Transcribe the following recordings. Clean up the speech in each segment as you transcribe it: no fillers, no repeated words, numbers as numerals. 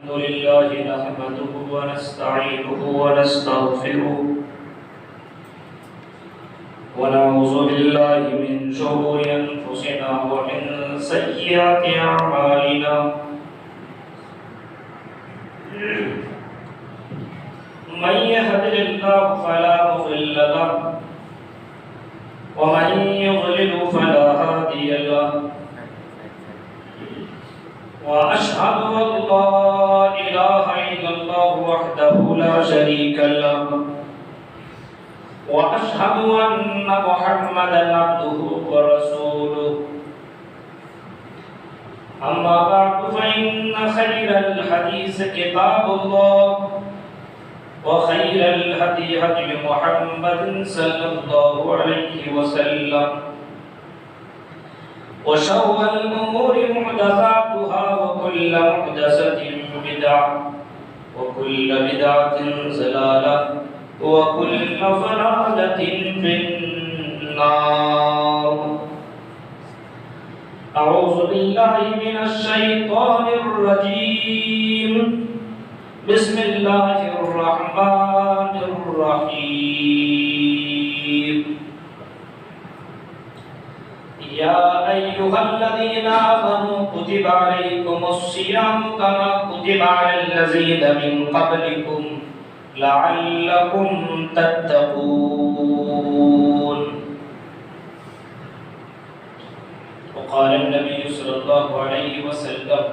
الحمد لله نحمده ونستعينه ونستغفره ونعوذ بالله من شرور أنفسنا ومن سيئات أعمالنا من يهد الله فلا مضل له ومن يضلل فلا هادي له وأشهد أن لا إله إلا الله وحده لا شريك له وأشهد أن محمدا عبده ورسوله أما بعد فإن خير الحديث كتاب الله وخير الهدي هدي محمد صلى الله عليه وسلم وشر الأمور محدثاتها وكل محدثة بدعة وكل بدعة ضلالة وكل ضلالة في النار. أعوذ بالله من الشيطان الرجيم. بسم الله الرحمن الرحيم. يا أيها الذين آمنوا كتب عليكم الصيام كما كتب على الذين من قبلكم لعلكم تتقون. وقال النبي صلى الله عليه وسلم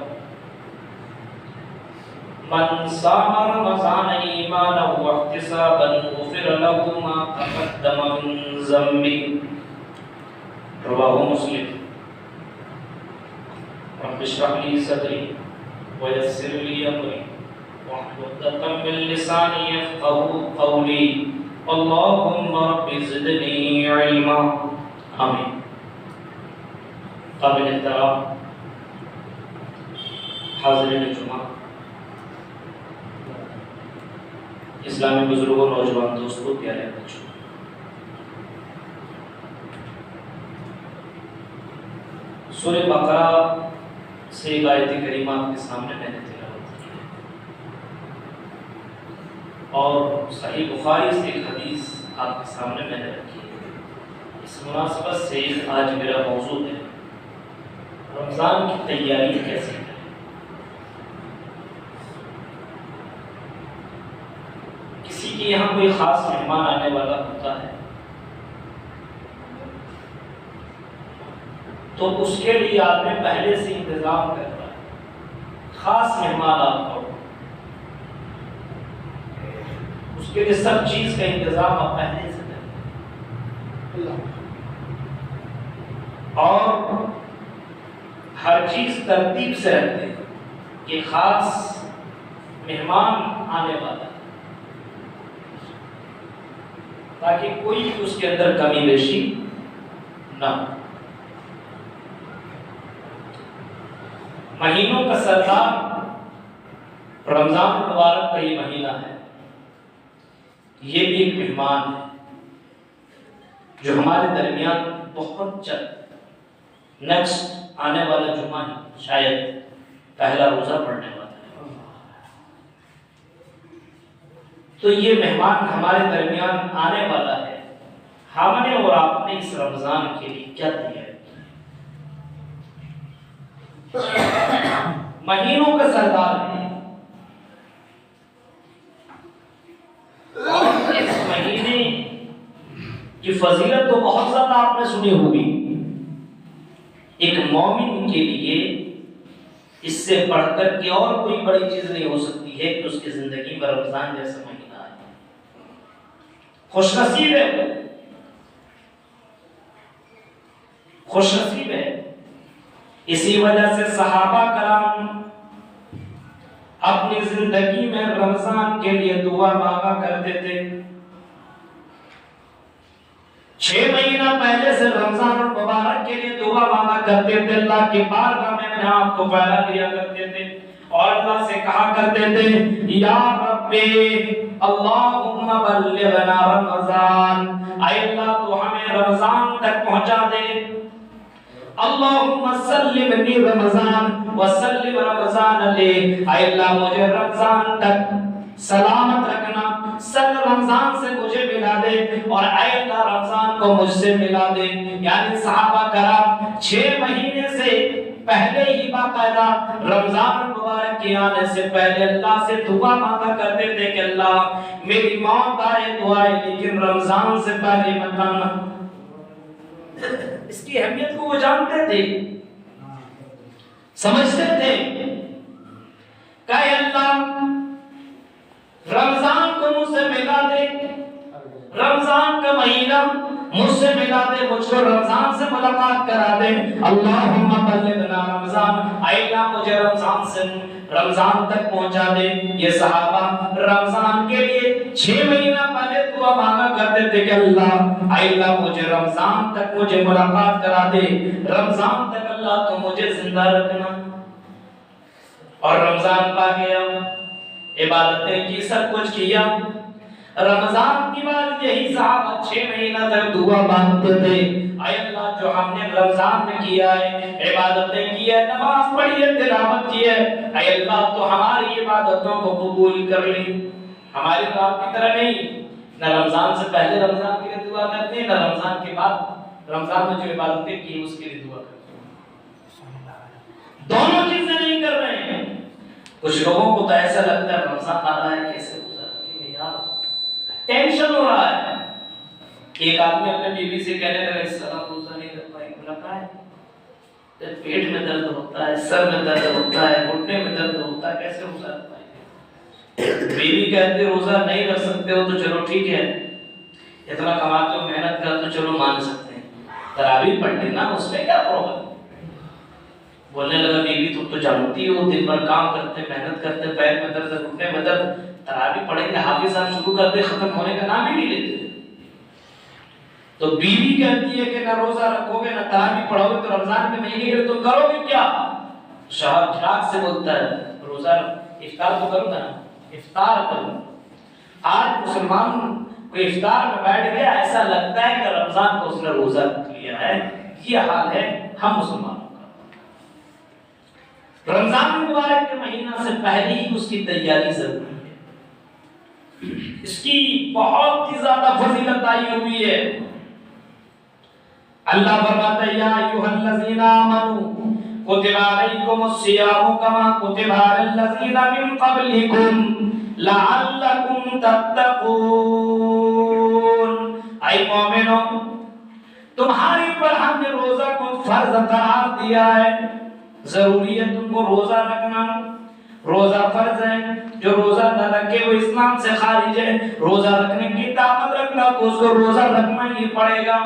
من صام رمضان إيمانا واحتسابا غفر له ما تقدم من ذنبه. رواه مسلم. رب اشرح لي صدري ويسر لي أمري واحلل عقدة من لساني يفقهوا قولي. اللهم رب زدني علما. آمين. قابل احترام حاضرین جمعہ، اسلامی بزرگوں، نوجوان دوستوں، پیارے بچوں، سورہ بقرہ سے ایک آیت کریمہ آپ کے سامنے میں نے تلاوت کی ہے اور صحیح بخاری سے ایک حدیث آپ کے سامنے میں نے رکھی ہے. اس مناسبت سے آج میرا موضوع ہے رمضان کی تیاری کیسے کریں. کسی کے یہاں کوئی خاص مہمان آنے والا ہوتا ہے تو اس کے لیے آدمی پہلے سے انتظام کرتا ہے. خاص مہمان آپ کو اس کے لیے سب چیز کا انتظام آپ پہلے سے کرتے ہیں اور ہر چیز ترتیب سے رکھتے ہیں کہ خاص مہمان آنے والا ہے تاکہ کوئی اس کے اندر کمی بیشی نہ ہو. مہینوں کا سردار رمضان مبارک کا یہ مہینہ ہے. یہ بھی ایک مہمان ہے جو ہمارے درمیان بہت جلد نیکسٹ آنے والا جمعہ ہے، شاید پہلا روزہ پڑھنے والا ہے. تو یہ مہمان ہمارے درمیان آنے والا ہے. ہم نے اور آپ نے اس رمضان کے لیے کیا تیاری؟ مہینوں کا سردار ہے اور اس مہینے کی فضیلت تو بہت زیادہ آپ نے سنی ہوگی. ایک مومن کے لیے اس سے بڑھ کر کے اور کوئی بڑی چیز نہیں ہو سکتی ہے کہ اس کی زندگی میں رمضان جیسا مہینہ آئے. خوش نصیب ہے وہ، خوش نصیب ہے. اسی وجہ سے صحابہ کرام اپنی زندگی میں رمضان کے لیے دعا مانگا کرتے تھے. 6 مہینہ پہلے سے رمضان المبارک کے لیے دعا مانگا کرتے تھے. اللہ کی بارگاہ میں اپنے آپ کو پھیلا دیا کرتے تھے اور اللہ سے کہا کرتے تھے یا رب اللہم بلغنا رمضان. اے اللہ تو ہمیں رمضان تک پہنچا دے. اللہم سلمنی رمضان وسلم رمضان علیہ، اے اللہ مجھے رمضان تک سلامت رکھنا، سل رمضان سے مجھے ملا دے، اور اے اللہ رمضان کو مجھ سے ملا دے۔ یعنی صحابہ کرام 6 مہینے سے پہلے ہی باقاعدہ رمضان مبارک کے آنے سے پہلے اللہ سے دعا مانگا کرتے تھے کہ اللہ میری موت آئے تو آئے لیکن رمضان سے پہلے مت آنا۔ اس کی اہمیت کو وہ جانتے تھے، سمجھتے تھے کہ اللہ رمضان کو مجھ سے ملا دے، رمضان کا مہینہ مجھ سے ملا دے، مجھ کو رمضان سے ملاقات کرا دے۔ اللہم بلغنا رمضان، اے اللہ مجھے رمضان تک پہنچا دے۔ یہ صحابہ رمضان کے لیے 6 مہینہ پہلے دعا مانگا کرتے تھے کہ اللہ اے اللہ مجھے رمضان تک مجھے ملاقات کرا دے، رمضان تک اللہ تو مجھے زندہ رکھنا۔ اور رمضان پا گیا، عبادتیں کی، سب کچھ کیا۔ رمضان کی بات یہی صحابہ 6 مہینہ تک دعا مانگتے تھے، اے اللہ جو ہم نے رمضان میں کیا ہے، عبادتیں کی ہے، نماز پڑھی ہے، تلاوت کی ہے، اے اللہ تو ہماری عبادتوں کو قبول کر لی۔ ہماری تو آپ کی طرح نہیں، نہ رمضان سے پہلے رمضان کے لیے دعا کرتے ہیں، نہ رمضان کے بعد رمضان میں جو عبادتیں کی اس کے لیے دعا کرتے ہیں۔ دونوں چیزیں نہیں کر رہے ہیں۔ کچھ لوگوں کو تو ایسا لگتا ہے رمضان آ رہا ہے کیسے گزر رہے ہیں یار، ٹینشن ہو رہا ہے۔ ایک آدمی اپنے بیوی سے کہنے لگا اس طرح روزہ نہیں رکھ پائے، بولا کہا ہے پیٹ میں درد ہوتا ہے، سر میں درد ہوتا ہے، گھٹنے میں درد ہوتا ہے، کیسے روزہ رکھ پائے؟ بیوی کہتے روزہ نہیں رکھ سکتے ہو تو چلو ٹھیک ہے، اتنا کماتے ہو محنت کر تو چلو مان سکتے ہیں، تراویح پڑھ لینا اس میں کیا پرابلم؟ بولنے لگا بیوی تم تو جانتی ہو دن بھر کام کرتے محنت کرتے، پیر میں درد گھٹنے میں درد، تراویح پڑھیں گے حافظ صاحب شروع کرتے ختم ہونے کا نام ہی نہیں لیتے۔ تو بیوی کہتی ہے کہ نہ روزہ رکھو گے نہ تراویح پڑھو گے تو رمضان کے مہینے کے تم کرو گے کیا؟ شوہر جھاگ سے بولتا ہے روزہ افطار تو کروں گا نا، افطار کروں۔ آج مسلمان کوئی افطار میں بیٹھ گیا ایسا لگتا ہے کہ رمضان کو اس نے روزہ رکھ لیا ہے، یہ حال ہے ہم مسلمانوں کا۔ رمضان مبارک کے مہینہ سے پہلے ہی اس کی تیاری ضروری ہے، اس کی بہت ہی زیادہ فضیلت آئی ہوئی ہے۔ اللہ فرماتا ہے یا ایھا الذین آمنوا کتب علیکم الصیام کما کتب علی الذین من قبلکم لعلکم تتقون، اے مومنو تمہارے پر ہم نے روزہ کو فرض قرار دیا ہے، ضروری ہے تم کو روزہ رکھنا، روزہ فرض ہے، جو روزہ نہ رکھے وہ اسلام سے خارج ہے۔ روزہ رکھنے کی طاقت رکھنا تو اس کو روزہ رکھنا ہی پڑے گا۔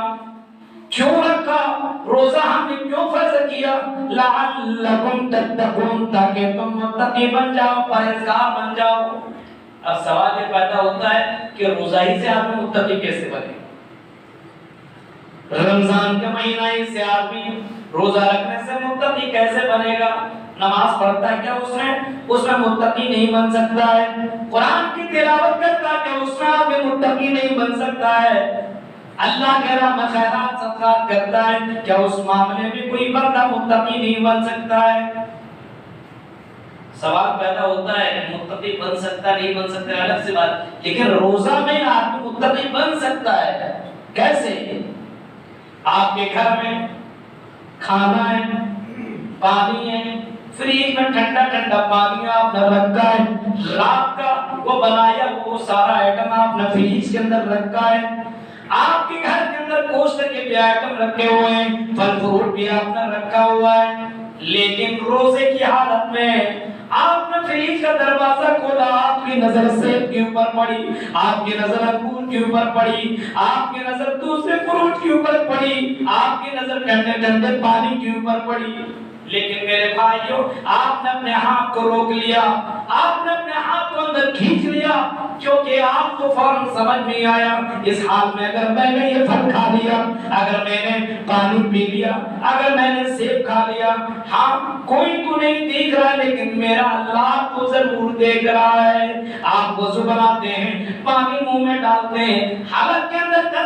کیوں رکھا روزہ ہم نے، کیوں فرض کیا؟ لعلکم تتقون، تاکہ تم متقی بن جاؤ، پرہیزگار بن جاؤ۔ اب سوال یہ پیدا ہوتا ہے کہ روزہ ہی سے آدمی متقی کیسے بنے؟ رمضان کا مہینہ ہی سے آدمی روزہ رکھنے سے متقی کیسے بنے گا؟ نماز پڑھتا ہے کیا اس میں متقی نہیں بن سکتا ہے؟ قرآن کی تلاوت کرتا ہے کیا اس میں آدمی متقی نہیں بن سکتا ہے؟ اللہ کے راہ میں خیرات صدقات کرتا ہے کیا اس معاملے میں کوئی بندہ متقی نہیں بن سکتا ہے؟ سوال پیدا ہوتا ہے کہ متقی بن سکتا نہیں بن سکتا الگ سی بات، لیکن روزہ میں آدمی متقی بن سکتا ہے کیسے؟ آپ کے گھر میں کھانا ہے، پانی ہے، فریج میں ٹھنڈا ٹھنڈا پانی آپ نے رکھا ہے، رات کا وہ بنایا وہ سارا آئٹم آپ نے فریج کے اندر رکھا ہے، آپ کے گھر کے اندر گوشت کے بھی آئٹم رکھے ہوئے ہیں، پھل فروٹ بھی آپ نے رکھا ہوا ہے، لیکن روزے کی حالت میں آپ نے فریج کا دروازہ کھولا، آپ کی نظر سیب کے اوپر پڑی، آپ کی نظر انگور کے اوپر پڑی، آپ کی نظر دوسرے فروٹ کے اوپر پڑی، آپ کی نظر ٹھنڈے ٹھنڈے پانی کے اوپر پڑی، لیکن میرے بھائیوں آپ نے اپنے ہاتھ کو روک لیا، آپ نے اپنے ہاتھ کو اندر کھینچ لیا، کیونکہ آپ کو فوراً سمجھ نہیں آیا اس حال میں اگر میں نے یہ پھل کھا لیا، اگر میں نے پانی پی لیا، اگر میں نے سیب کھا لیا، ہاں کوئی تو نہیں دیکھ رہا ہے لیکن میرا اللہ تو ضرور دیکھ رہا ہے۔ آپ وضو بناتے ہیں، پانی منہ میں ڈالتے ہیں، حلق کے اندر کر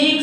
1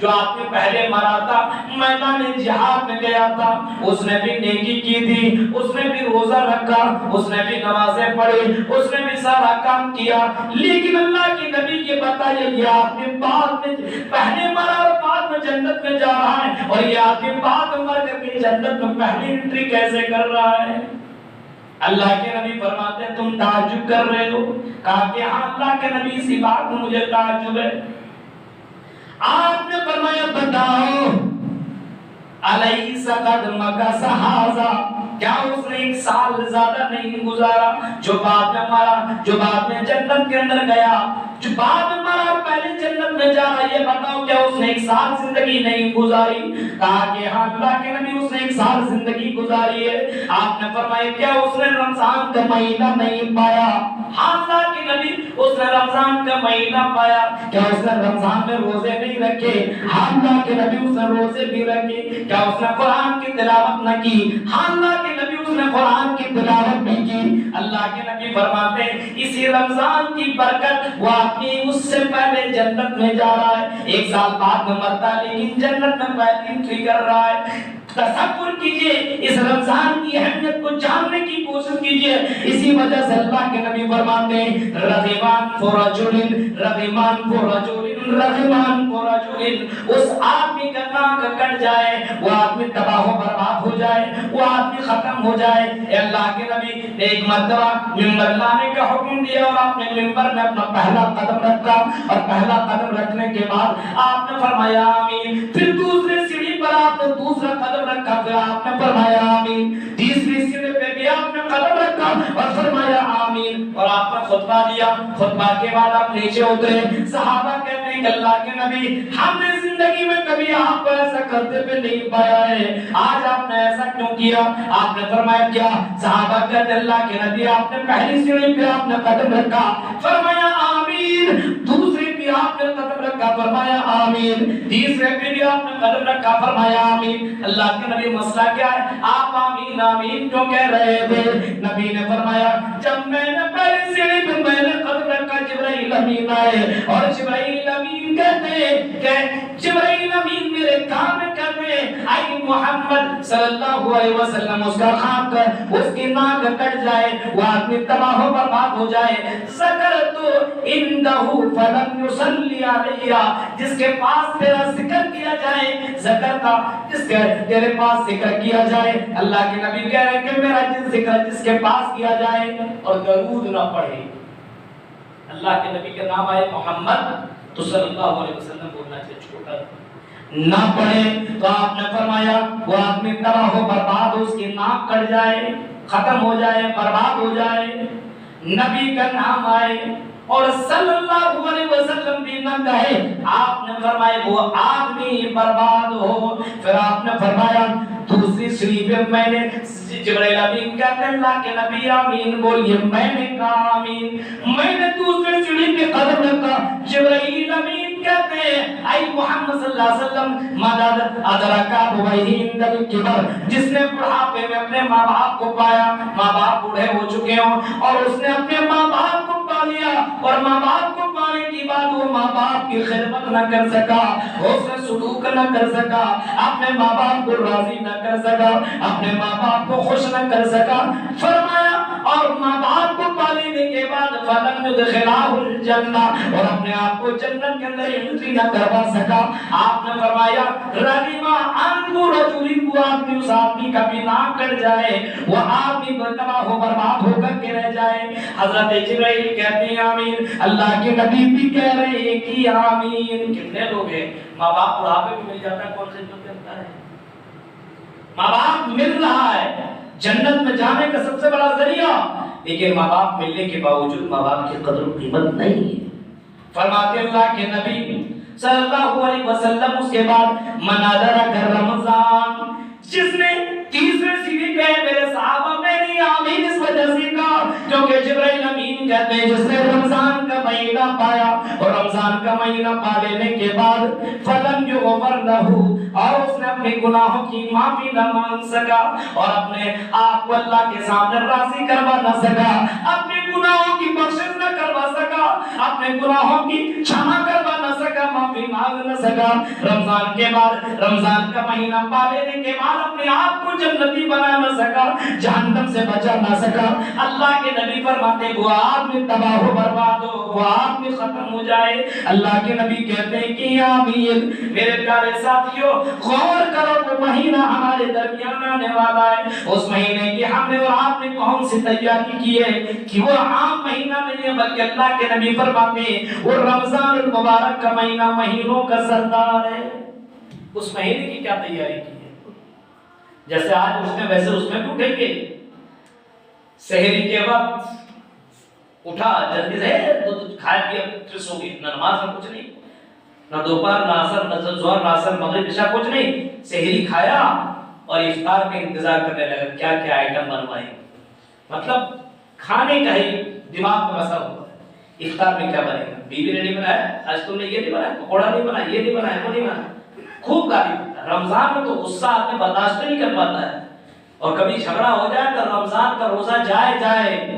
جو آپ نے پہلے مرا تھا میدان جہاد میں گیا تھا اس نے بھی نیکی کی تھی اس نے بھی روزہ رکھا اس نے بھی نمازیں پڑھی اس نے بھی سارا کام کیا لیکن اللہ کے نبی کے بتائیے یہ آدمی بعد میں پہلے مرا اور بعد میں جنت میں جا رہا ہے اور یہ آدمی بعد میں مر کر کے جنت میں پہلی انٹری کیسے کر رہا ہے اللہ کے نبی فرماتے ہیں تم تعجب کر رہے ہو کہا کہ ہاں اللہ کے نبی اسی بات میں مجھے تعجب ہے آپ نے فرمایا بتاؤ علیہ قد مکث ھذا کیا اس نے ایک سال زیادہ نہیں گزارا جو بعد میں مرا جو بعد میں جنت کے اندر گیا جو بعد میں مرا پہلے جنت میں جا رہا یہ بتاؤ کیا اس نے ایک سال زندگی نہیں گزاری کہا کہ ہاں اللہ کے نبی اس نے ایک سال زندگی گزاری ہے آپ نے فرمایا کیا اس نے رمضان کا مہینہ نہیں پایا ہاں اللہ کے نبی اس نے رمضان کا مہینہ پایا کیا اس نے رمضان میں روزے نہیں رکھے ہاں اللہ کے نبی اس نے روزے بھی رکھے کیا اس نے قرآن کی تلاوت نہ کی ہاں اللہ کے نبی اس نے قرآن کی تلاوت بھی کی اللہ کے نبی فرماتے ہیں اسی رمضان کی برکت وہ آدمی اس سے پہلے جنت میں جا رہا ہے ایک سال بعد میں مرتا لیکن جنت میں پہلی انٹری کر رہا ہے تصور کیجئے اس رمضان کی اہمیت کو جاننے کی کوشش کیجئے اسی وجہ سے اللہ کے نبی فرماتے ہیں رغیمان فرجل اس آدمی کا ناک کٹ جائے وہ آدمی تباہ و برباد ہو جائے وہ آدمی ختم ہو جائے اے اللہ کے نبی نے ایک مرتبہ منبر لانے کا حکم دیا اور آپ نے منبر میں اپنا پہلا قدم رکھا اور پہلا قدم رکھنے کے بعد آپ نے فرمایا آمین پھر دوسرے سیڑھی پر آپ نے دوسرا قدم رکھا پھر آپ نے فرمایا آمین تیسری سیڑھی پہ بھی آپ نے قدم رکھا اور فرمایا آمین اور آپ نے خطبہ دیا خطبہ کے بعد آپ نیچے اترے صحابہ کہتے ہیں کہ اللہ کے نبی ہم نے زندگی میں کبھی آپ کو ایسا کرتے پہ نہیں پایا ہے آج آپ نے ایسا کیوں کیا آپ نے فرمایا کیا صحابہ کہتے ہیں اللہ کے نبی آپ نے پہلی سیڑھی پہ آپ نے قدم رکھا فرمایا آمین دوسری بھی آپ نے قدم رکھا فرمایا آمین تیسرے پہ بھی آپ نے قدم رکھا فرمایا آمین اللہ کے نبی مسئلہ کیا ہے آپ آمین آمین کیوں کہہ رہے تھے نبی نے فرمایا جب میں نے پہلی سیڑھی پہ میں نے قدم رکھا جبرائیل امین آئے اور جبرائیل امین کہتے کہ جبرائیل امین میرے کان میں کہتے اے محمد صلی اللہ علیہ وسلم اس کا خاک اس کی ناک کٹ جائے وہ آدمی تباہ و برباد ہو جائے ذکر تو اندہ فلم یصلی علیہ جس کے پاس تیرا ذکر کیا جائے ذکر کا جس کے تیرے پاس ذکر کیا جائے اللہ کے نبی کہہ رہے ہیں کہ میرا جس ذکر جس کے پاس کیا جائے اور درود نہ پڑھے اللہ کے نبی کے نام آئے محمد تو صلی اللہ علیہ وسلم بولنا چاہیے چھوٹا نہ پڑھے تو آپ نے فرمایا وہ آدمی تباہ و برباد ہو اس کی ناک کٹ جائے ختم ہو جائے برباد ہو جائے نبی کا نام آئے اور صلی اللہ علیہ وسلم بھی نہ کہے آپ نے فرمایا وہ آدمی برباد ہو پھر آپ نے فرمایا دوسری سیڑھی پہ میں نے جبرائیل امین کہتے ہیں اللہ کے نبی آمین بولیے میں نے کہا آمین میں نے دوسری سیڑھی پہ قدم رکھا جبرائیل امین کہتے ہیں اے محمد صلی اللہ علیہ وسلم مدد ادرکا بوہی اندل کبر جس نے بڑھاپے میں اپنے ماں باپ کو پایا ماں باپ بوڑھے ہو چکے ہوں اور اس نے اپنے ماں باپ کو پا لیا اور ماں باپ کو پانے کی بعد وہ ماں باپ کی خدمت نہ کر سکا اس نے سلوک نہ کر سکا اپنے ماں باپ کو راضی نہ کر سکا اپنے ماں باپ کو خوش نہ کر سکا فرمایا اور ماں باپ کو پا لینے کے بعد فلم یدخلہ الجنہ اور اپنے آپ کو جنت کے اندر انٹری نہ کروا سکا آپ نے فرمایا رغما انظر رجل وہ آدمی اس آدمی کا بھی ناک کٹ جائے وہ آدمی تباہ و برباد ہو کر کے رہ جائے حضرت جبرائیل کہتے ہیں آمین اللہ کے نبی بھی کہہ رہے ہیں کہ آمین کتنے لوگ ہیں ماں باپ بڑھاپے میں مل جاتا ہے کون خدمت کرتا ہے ماں باپ مل رہا ہے جنت میں جانے کا سب سے بڑا ذریعہ لیکن ماں باپ ملنے کے باوجود ماں باپ کی قدر و قیمت نہیں ہے فرماتے اللہ کے نبی صلی اللہ علیہ وسلم اس کے بعد منادرہ کر رمضان جس نے تیسرے سیڑھی پہ میرے صحابہ میں نے آمین اس وجہ سے کہا کیونکہ جبرائیل امین کہتے ہیں جس نے رمضان کا مہینہ پایا اور رمضان کا مہینہ پا لینے کے بعد فلم یغفر لہ اور اس نے اپنے گناہوں کی معافی نہ مانگ سکا اور اپنے آپ کو اللہ کے سامنے راضی کروا نہ سکا، اپنے گناہوں کی بخشش نہ کروا سکا، اپنے گناہوں کی چھما کروا نہ سکا، معافی مانگ نہ سکا، رمضان کے بعد، رمضان کا مہینہ پا لینے کے بعد اپنے آپ کو جنتی بنا نہ سکا، جہنم سے بچا نہ سکا، اللہ کے نبی فرماتے وہ آدمی تباہ و برباد ہو، وہ آدمی ختم ہو جائے۔ اللہ کے نبی کہتے ہیں کہ یا امین، میرے پیارے ساتھیوں غور کرو، وہ مہینہ ہمارے درمیان آنے والا ہے، اس مہینے کی ہم نے اور آپ نے کون سی تیاری کی ہے کہ وہ عام مہینہ نہیں ہے، بلکہ اللہ کے نبی فرماتے ہیں وہ رمضان المبارک کا مہینہ مہینوں کا سردار ہے۔ اس مہینے کی کیا تیاری کی ہے؟ جیسے آج اس میں ویسے اس میں بھی اٹھیں گے، سحری کے وقت اٹھا جلدی سے کھائے پیا پھر سو گئے، نہ نماز نہ کچھ نہیں، نہ دوپہر نہ عصر نہ ظہر نہ عصر مغرب عشاء کچھ نہیں، سحری کھایا اور افطار کا انتظار کرنے لگا کیا کیا آئٹم بنوائیں، مطلب کھانے کا ہی دماغ میں مسا ہوا ہے، افطار میں کیا بنے گا، بیوی نے نہیں بنایا آج تم نے یہ نہیں بنایا، پکوڑا نہیں بنایا، یہ نہیں بنایا، وہ نہیں بنایا، خوب گالی دیتا ہے۔ رمضان میں تو غصہ آدمی برداشت نہیں کر پاتا ہے، اور کبھی جھگڑا ہو جائے تو رمضان کا روزہ جائے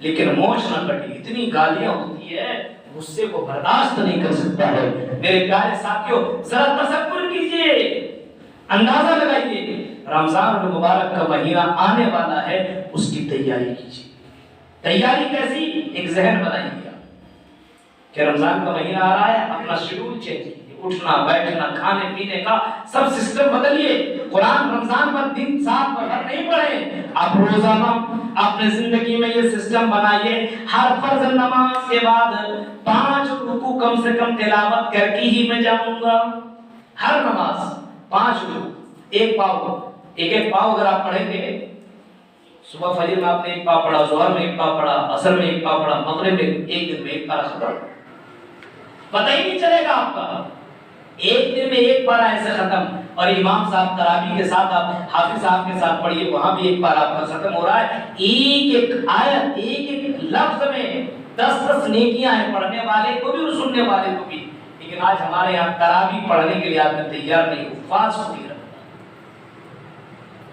لیکن موچ نہ کٹی، اتنی گالیاں ہوتی ہے غصے کو برداشت نہیں کر سکتا ہے۔ میرے پیارے ساتھیوں ذرا تصور کیجئے، اندازہ لگائیے، رمضان المبارک کا مہینہ آنے والا ہے، اس کی تیاری کیجئے۔ تیاری کیسی؟ ایک ذہن بنائیے کہ رمضان کا مہینہ آ رہا ہے، اپنا شیڈول چینج کیجئے، اٹھنا بیٹھنا کھانے پینے کا سب سسٹم بدلیے۔ قرآن رمضان پر دن سات پر نہیں پڑھے، آپ روزانہ اپنے زندگی میں یہ سسٹم بنائیے، ہر فرض نماز کے بعد 5 رکوع کم سے کم تلاوت کر کے ہی میں جاؤں گا۔ ہر نماز 5 رکوع، ایک پاؤ اگر آپ پڑھیں گے، صبح فجر میں آپ نے ایک پاؤ پڑھا، ظہر میں ایک پاؤ پڑھا، عصر میں ایک پاؤ پڑھا، مغرب میں ایک دن میں ایک پارا ختم، پتہ ہی نہیں چلے گا آپ کا، ایک دن میں ایک پارا ایسے ختم۔ اور امام صاحب تراویح کے ساتھ آپ حافظ صاحب کے ساتھ پڑھیے، وہاں بھی ایک پارا آپ کا ختم ہو رہا ہے، ایک آیت ایک لفظ میں 10 نیکیاں ہیں، پڑھنے والے کو بھی اور سننے والے کو بھی۔ لیکن آج ہمارے یہاں تراویح پڑھنے کے لیے آدمی تیار نہیں، فاسٹ فوڈ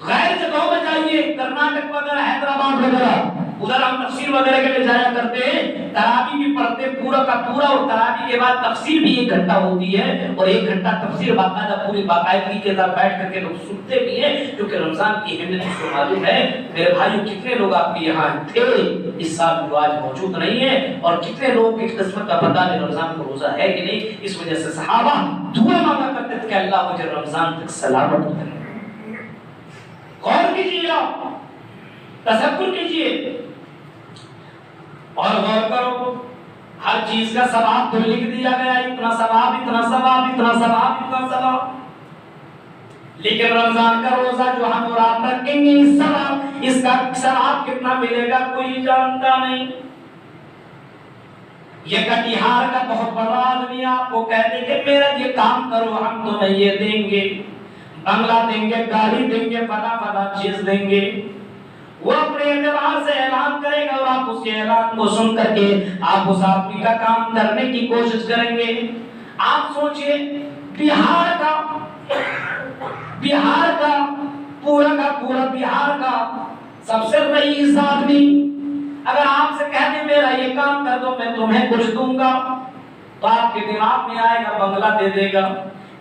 غیر جگہوں میں جائیے، کرناٹک وغیرہ حیدرآباد وغیرہ، ادھر ہم تفسیر وغیرہ کے لیے جایا کرتے ہیں، تراویح بھی پڑھتے پورا کا پورا، اور تراویح کے بعد تفسیر بھی 1 گھنٹہ ہوتی ہے، اور 1 گھنٹہ تفسیر باقاعدہ پوری باقاعدگی کے ساتھ بیٹھ کر کے لوگ سنتے بھی ہیں، کیونکہ رمضان کی اہمیت اس کو معلوم ہے۔ میرے بھائیو کتنے لوگ آپ کے یہاں تھے اس سال جو آج موجود نہیں ہیں، اور کتنے لوگ کی قسمت کا پتہ نہیں رمضان کو روزہ ہے کہ نہیں۔ اس وجہ سے صحابہ دعا مانگا کرتے تھے کہ اللہ مجھے رمضان تک سلامت کرے۔ غور کیجیے، آپ تصور کیجیے اور غور کرو، ہر چیز کا ثواب تو لکھ دیا گیا، اتنا ثواب اتنا ثواب اتنا ثواب اتنا ثواب، لیکن رمضان کا روزہ جو ہم اور آپ رکھیں گے اس کا ثواب کتنا ملے گا کوئی جانتا نہیں۔ یہ کٹیہار کا بہت بڑا آدمی آپ کو کہہ دے کہ میرا یہ کام کرو، ہم تمہیں یہ دیں گے، بنگلہ دیں گے، گاڑی دیں گے، فلاں چیز دیں گے، وہ اپنے اعتبار سے اعلان کرے گا، اور آپ اس کے اعلان کو سن کر کے آپ اس آدمی کا کام کرنے کی کوشش کریں گے۔ آپ سوچئے بہار کا پورا بہار کا سب سے رئیس آدمی اگر آپ سے کہہ دے میرا یہ کام کر دو میں تمہیں کچھ دوں گا، تو آپ کے دماغ میں آئے گا بنگلہ دے دے گا،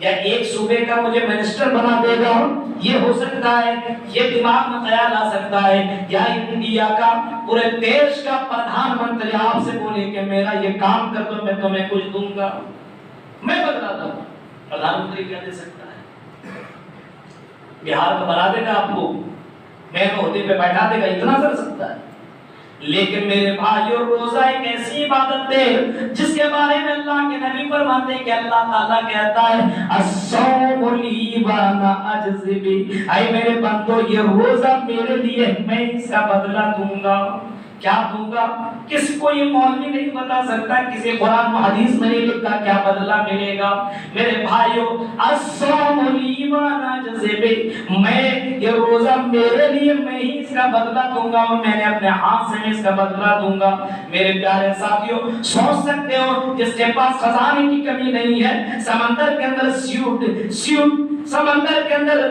یا ایک صوبے کا مجھے منسٹر بنا دے گا، یہ ہو سکتا ہے، یہ دماغ میں خیال آ سکتا ہے، یا انڈیا کا پورے دیش کا پردھان منتری آپ سے بولے کہ میرا یہ کام کر دو میں تمہیں کچھ دوں گا، میں بدلا دوں۔ پردھان منتری کیا دے سکتا ہے؟ بہار کا بنا دے گا آپ کو، میں عہدے پہ بیٹھا دے گا، اتنا کر سکتا ہے۔ لیکن میرے بھائیو روزہ ایک ایسی عبادت ہے جس کے بارے میں اللہ کے نبی فرماتے ہیں کہ اللہ تعالیٰ کہتا ہے الصوم لی وانا اجزی بہ، اے میرے بندو یہ روزہ میرے لیے، میں اس کا بدلہ دوں گا۔ کیا دوں گا؟ کس کو یہ مولوی نہیں بتا سکتا، کسی قرآن و حدیث میں نہیں لکھا کیا بدلہ ملے گا؟ میرے بھائیو، الصوم لی وانا جزبی، میں یہ روزہ میرے لیے، میں ہی اس کا بدلہ دوں گا اور میں نے اپنے ہاتھ سے اس کا بدلہ دوں گا۔ میرے پیارے ساتھیوں، سوچ سکتے ہو جس کے پاس خزانے کی کمی نہیں ہے، سمندر کے اندر سیوٹ سمندر کے اندر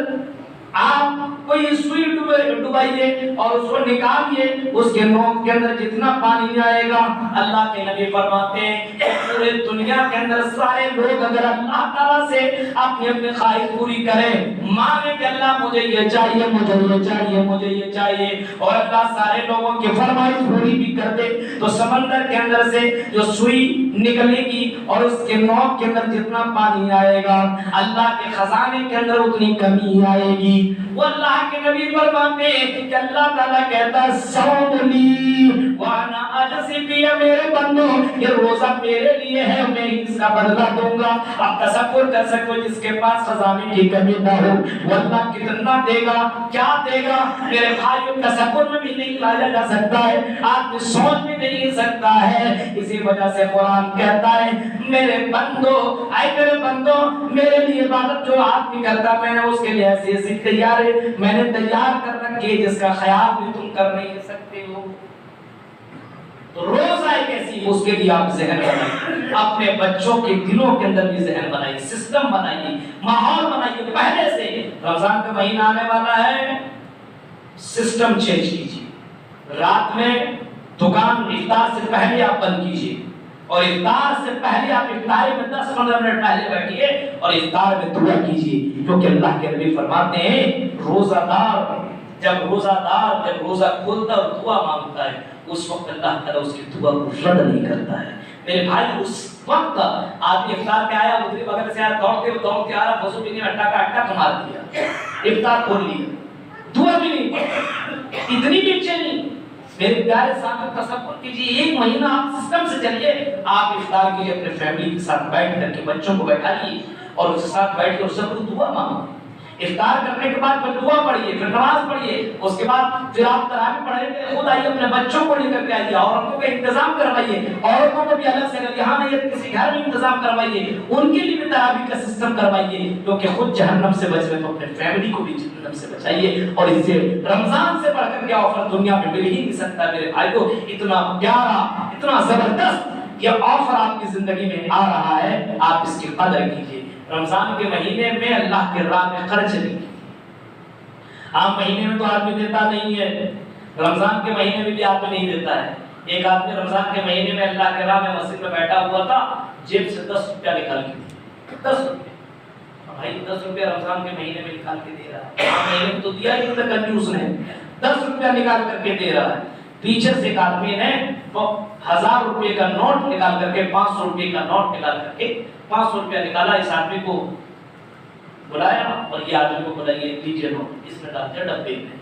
آپ کوئی سوئی ڈبائیے اور اس کو نکالیے، اس کے نوک کے اندر جتنا پانی آئے گا، اللہ کے نبی فرماتے ہیں پورے دنیا کے اندر سارے لوگ اگر اللہ تعالیٰ سے اپنی اپنی خواہش پوری کریں، مانگے کہ اللہ مجھے یہ چاہیے، مجھے یہ چاہیے، مجھے یہ چاہیے، اور اللہ سارے لوگوں کی فرمائش پوری بھی کر دے، تو سمندر کے اندر سے جو سوئی نکلے گی اور اس کے نوک کے اندر جتنا پانی آئے گا، اللہ کے خزانے کے اندر اتنی کمی آئے گی۔ وہ اللہ کے نبی فرماتے ہیں کہ اللہ تعالیٰ کہتا ہے صوم لی وانا اجزی بی، میرے بندو یہ روزہ میرے لیے ہے، میں اس کا بدلہ دوں گا۔ اب تصور کر سکو جس کے پاس خزانے کی کمی نہ ہو وہ اللہ کتنا دے گا، کیا دے گا؟ میرے بھائیوں، تصور میں بھی نہیں لایا جا سکتا ہے، آدمی سوچ بھی نہیں سکتا ہے۔ اسی وجہ سے قرآن کہتا ہے میرے بندو، اے میرے بندو، میرے لیے عبادت جو آدمی کرتا میں نے اس کے لیے ایسی ایسی تیار میں نے تیار کر رکھی ہے جس کا خیال بھی تم کر نہیں سکتے ہو۔ تو روزہ ایک ایسی، اس کے لیے آپ ذہن بنائیے، اپنے بچوں کے دلوں کے اندر بھی ذہن بنائیے، سسٹم بنائیے، ماحول بنائیے پہلے سے۔ رمضان کا مہینہ آنے والا ہے، سسٹم چینج کیجیے، رات میں دکان افطار سے پہلے آپ بند کیجیے، اور افطار سے پہلے آپ افطاری میں 10-15 منٹ پہلے بیٹھیے اور افطار میں دعا کیجیے، کیونکہ اللہ کے نبی فرماتے ہیں روزہ دار جب روزہ کھولتا اور دعا مانگتا ہے اس وقت اللہ تعالیٰ اس کی دعا کو رد نہیں کرتا ہے۔ میرے بھائی، اس وقت آدمی افطار پہ آیا، ادھری بغل سے آیا، دوڑتے آ رہا، وضو بھی نہیں، اٹا مار دیا، افطار کھول لیا، دعا بھی نہیں پڑھی، اتنی بھی چلی۔ میرے پیارے ساتھ تصور کیجیے، ایک مہینہ آپ سسٹم سے چلیے، آپ افطار کیجیے اپنے فیملی کے ساتھ بیٹھ کر کے، بچوں کو بیٹھائیے اور اس کے ساتھ بیٹھ کے اس سے دعا مانگو۔ افطار کرنے کے بعد پھر دعا پڑھیے، پھر نماز پڑھیے، اس کے بعد پھر آپ تراویح پڑھیں گے، خود آئیے اپنے بچوں کو لے کر کے آئیے، عورتوں کا انتظام کروائیے، عورتوں کو بھی الگ سے اگر یہاں نہیں کسی گھر میں انتظام کروائیے، ان کے لیے بھی تراویح کا سسٹم کروائیے، کیونکہ خود جہنم سے بچ رہے تو اپنے فیملی کو بھی جہنم سے بچائیے۔ اور اس سے رمضان سے بڑھ کر کے آفر دنیا میں مل ہی نہیں سکتا میرے بھائیو، اتنا پیارا، اتنا زبردست یہ آفر آپ کی زندگی میں آ رہا ہے، آپ اس کی قدر کیجیے۔ رمضان کے مہینے میں اللہ کے راہ میں خرچ نہیں، عام مہینے میں تو آدمی دیتا نہیں ہے، رمضان کے مہینے میں بھی آدمی نہیں دیتا ہے۔ ایک آدمی رمضان کے مہینے میں اللہ کے راہ میں مسجد میں بیٹھا ہوا تھا، جیب سے 10 روپیہ نکال کے دیا، 10 روپیہ، بھائی 10 روپیہ رمضان کے مہینے میں نکال کے دے رہا ہے، عام مہینے میں تو دیا ہی نہیں، کنجوس نے 10 روپیہ نکال کر کے دے رہا ہے۔ پیچھے سے ایک آدمی نے 1000 روپے کا نوٹ نکال کر کے 500 روپے کا نوٹ نکال کر کے 500 روپیہ نکالا، اس آدمی کو بلایا اور یہ آدمی کو بلائیے، لیجیے نوٹ، اس میں ڈال دیا ڈبے میں۔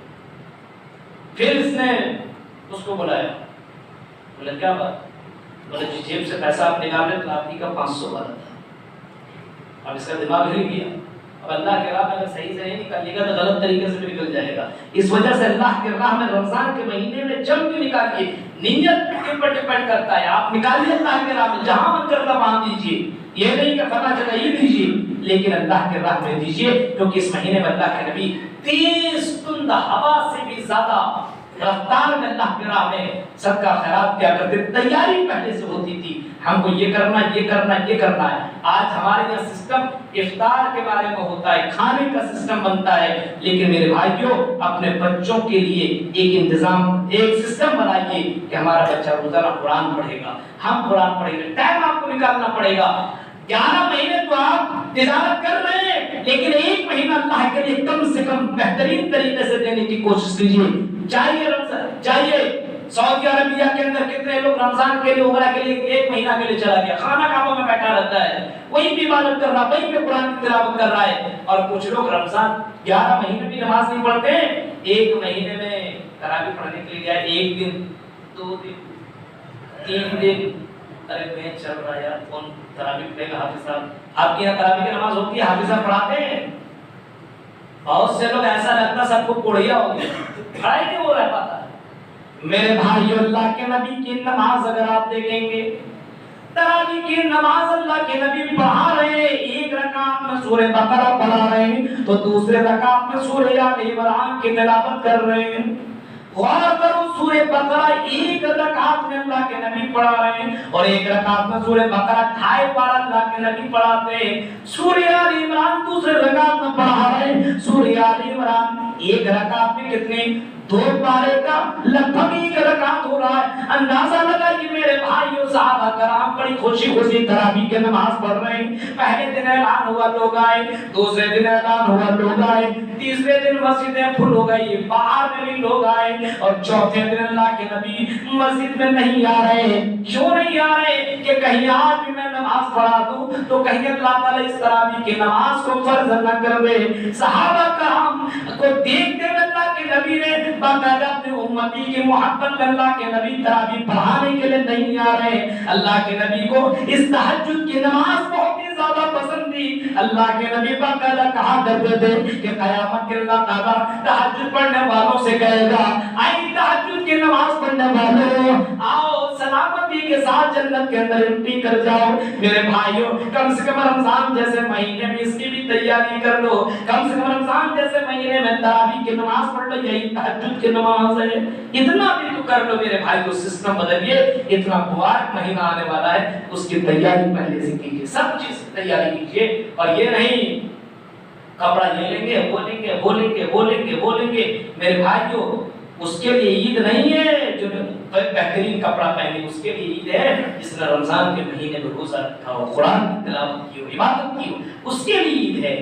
پھر اس نے اس کو بلایا، بولا کیا بات؟ بولا جی جیب سے پیسہ آپ نکالے تو آپ ہی کا 500 والا تھا۔ اب اس کا دماغ ہل گیا، اب اللہ کے راہ میں اگر صحیح سے نہیں نکالیے گا تو غلط طریقے سے بھی نکل جائے گا۔ اس وجہ سے اللہ کے راہ میں رمضان کے مہینے میں جب بھی نکالیے، نیت کے اوپر ڈیپینڈ کرتا ہے، آپ نکالیے اللہ کے راہ میں، جہاں من کرتا وہاں دیجیے، یہ نہیں کہ فلاں جگہ یہ دیجیے، لیکن اللہ کے راہ میں دیجیے، کیونکہ اس مہینے میں اللہ کے نبی تیز تند ہوا سے بھی زیادہ رفتار میں اللہ کے راہ میں صدقہ خیرات کیا کرتے، تیاری پہلے سے ہوتی تھی، ہم کو یہ کرنا یہ کرنا یہ کرنا ہے۔ آج ہمارے یہاں سسٹم افطار کے بارے میں ہوتا ہے، کھانے کا سسٹم بنتا ہے، لیکن میرے بھائیوں اپنے بچوں کے لیے ایک انتظام، ایک سسٹم بنائیے کہ ہمارا بچہ روزانہ قرآن پڑھے گا، ہم قرآن پڑھیں گے، ٹائم آپ کو نکالنا پڑے گا۔ 11 مہینے تو آپ تجارت کر رہے ہیں، لیکن ایک مہینہ اللہ کے لیے کم سے کم بہترین طریقے سے دینے کی کوشش کیجیے۔ چاہیے سعودی عربیہ کے اندر کتنے لوگ رمضان کے لیے عمرہ کے لیے 1 مہینہ کے لیے چلا گیا، خانہ کعبہ میں بیٹھا رہتا ہے، وہیں بھی عبادت کر رہا، وہیں پہ قرآن کی تلاوت کر رہا ہے، اور کچھ لوگ رمضان 11 مہینے بھی نماز نہیں پڑھتے، 1 مہینے میں تراویح پڑھنے کے لیے جائے، 1 دن 2 دن 3 دن، ارے میں چل رہا ہے یار، کون تراویح پڑھے گا؟ حافظ صاحب، آپ کی یہاں تراویح کی نماز ہوتی ہے، حافظ صاحب پڑھاتے ہیں؟ بہت سے لوگ ایسا لگتا سب کو کوڑیا ہو گیا، پڑھائی نہیں ہو رہا پاتا۔ میرے بھائیو اللہ کے نبی کی نماز اگر آپ دیکھیں گے، تراویح کی نماز اللہ کے نبی پڑھا رہے ہیں، ایک رکعت میں سورہ بقرہ پڑھا رہے ہیں تو دوسرے رکعت میں سورہ آل عمران کی تلاوت کر رہے ہیں۔ غور کرو، سورہ بقرہ ایک رکعت میں اللہ کے نبی پڑھا رہے ہیں اور ایک رکعت میں سورہ بقرہ 2.5 پارہ اللہ کے نبی پڑھاتے ہیں۔ سورہ آل عمران دوسرے رکعت میں پڑھا رہے ہیں۔ سورہ آل عمران ایک رکعت میں کتنے 2 پارے کا لگ بھگ 1 رکعت ہو رہا ہے۔ اندازہ لگا کہ میرے بھائیو صحابہ کرام بڑی خوشی خوشی تراویح کی نماز پڑھ رہے ہیں۔ پہلے دن اعلان ہوا لوگ آئے، دوسرے دن اعلان ہوا لوگ آئے، تیسرے دن مسجدیں پھل ہو گئی، باہر میں بھی لوگ آئے، اور چوتھے دن اللہ کے نبی مسجد میں نہیں آ رہے۔ کیوں نہیں آ رہے؟ کہ کہیں آج بھی میں نماز پڑھا دوں تو کہیں اللہ تعالیٰ اس تراویح کی نماز کو فرض نہ کر دے۔ صحابہ کرام کو دیکھتے ہوئے اللہ کے نبی نے باقاعدہ اپنے امتی کی محبت میں اللہ کے نبی تراویح پڑھانے کے لیے نہیں آ رہے۔ اللہ کے نبی کو اس تہجد کی نماز بہت ہی زیادہ پسند تھی۔ اللہ کے نبی باقاعدہ کہا کرتے تھے کہ قیامت کے اللہ تعالیٰ تہجد پڑھنے والوں سے کہے گا، آئے تہجد کی نماز پڑھنے والوں، آؤ سلامتی کے ساتھ جنت کے اندر انٹری کر جاؤ۔ میرے بھائیوں، کم سے کم رمضان جیسے مہینے میں اس کی بھی تیاری کر لو، کم سے کم رمضان جیسے مہینے میں تراویح کی نماز پڑھ لو، یہی تہجد کی نماز ہے۔ اتنا بھی تو کر لو میرے بھائی کو، سسٹم بدلیے، اتنا مبارک مہینہ آنے والا ہے، اس کی تیاری پہلے سے کیجیے، سب چیز تیاری کیجیے، اور یہ نہیں کپڑا یہ لیں گے وہ لیں گے وہ لیں گے وہ لیں گے وہ لیں گے۔ میرے بھائیو، اس کے لیے عید نہیں ہے جو بہترین کپڑا پہنے، اس کے لیے عید ہے جس نے رمضان کے مہینے میں روزہ رکھا ہو، قرآن کی تلاوت کی ہو، عبادت کی ہو، اس کے لیے عید ہے۔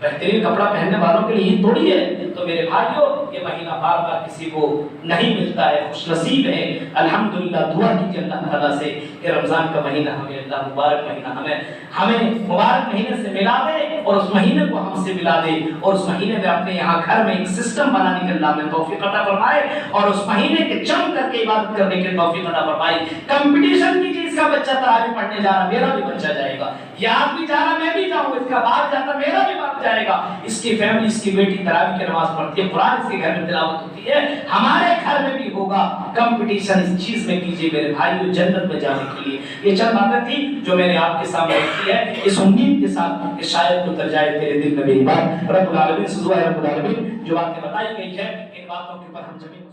بہترین کپڑا پہننے والوں کے لیے عید تھوڑی ہے۔ تو میرے بھائیو، یہ مہینہ بار بار کسی کو نہیں ملتا ہے، خوش نصیب ہے۔ الحمدللہ، دعا کیجیے اللہ تعالیٰ سے کہ رمضان کا مہینہ ہمیں، اللہ مبارک مہینہ ہمیں مبارک مہینے سے ملا دے، اور اس مہینے کو ہم سے ملا دے، اور اس مہینے میں اپنے یہاں گھر میں ایک سسٹم بنانے کے اللہ ہمیں توفیق عطا فرمائے، اور اس مہینے کے جم کر کے عبادت کرنے کے توفیق عطا فرمائے۔ کمپٹیشن کی چیز کا بچہ تراویح پڑھنے جا رہا، میرا بھی بچہ جائے گا، یہ آپ بھی جا رہا میں بھی جاؤں گا، اس کا باپ جاتا میرا بھی باپ جائے گا، اس کی فیملی، اس کی بیٹی تراویح کی نماز پڑھتی ہے، قرآن اس کے گھر میں تلاوت ہوتی ہے، ہمارے گھر میں بھی ہوگا۔ کمپٹیشن اس چیز میں کیجیے میرے بھائیو، جنت میں جانے کے لیے۔ یہ چند باتیں تھی جو میں نے آپ کے سامنے رکھی ہے، اس امید کے ساتھ کہ شاید تو اتر جائے تیرے دل میں میری بات۔ رب العالمین سے دعا ہے، رب العالمین جو باتیں بتائی گئی ہے ان باتوں کے اوپر ہم زمین